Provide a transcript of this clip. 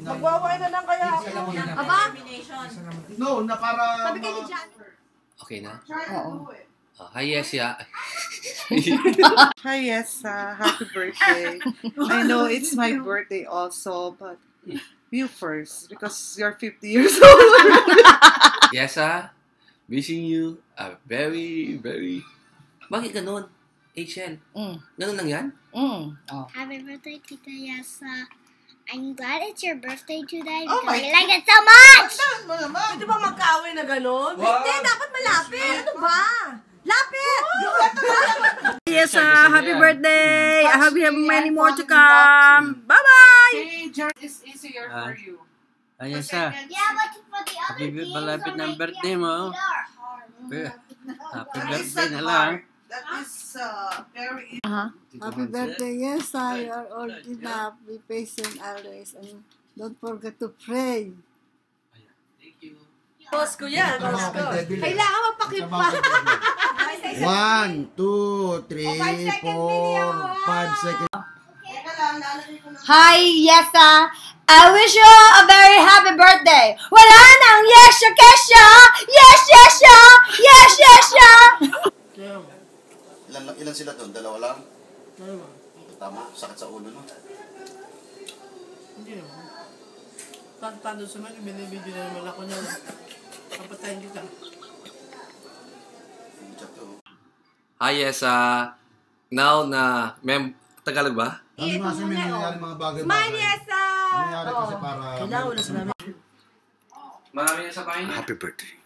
Magwaway na lang kaya ako. Aba? No, na para... Sabi kayo ni Jan. Okay na? Oo. Hi, Yesia. Hi, Yesa. Happy birthday. I know it's my birthday also, but you first because you're 50 years old. Yesa, wishing you a very, very... Bakit ganun? HL. Ganun lang yan? Oh. Happy birthday, Tita Yesa. I'm glad it's your birthday today Oh because my I like it so much! Mo naman. Pwede ba magkaaway na gano'n? Hindi, dapat malapit. Ano ba? Lapit! Yes, happy birthday! I hope you have many more to come. Bye-bye! Hey, Jan, it's easier for you. Ayan sa. Yeah, but for the other Happy games malapit on ng the birthday mo. Happy birthday na lang. That is very easy. Happy birthday, yes, you are old enough. Be patient always and don't forget to pray. Thank you. Boss ko yan, boss ko. Kailangan magpakip pa. 1, 2, 3, 4, 5 seconds. Hi, Yesa. I wish you a very happy birthday. Wala nang yesya kesya. Yes, yesya. Yes, yesya. Ilan sila doon? Dalawa lang? Tama, sakit sa ulo, no? Hindi naman. Tando sa mga binibidyo na naman ako na kapatayin kita. Hi, Yesa. Now na... Tagalog ba? Ano kasi may nangyayari mga bagay-bagay. Smile, Yesa. Nangyayari kasi para... Kailangan wala sa namin. Marami na sa bahay niya. Happy birthday.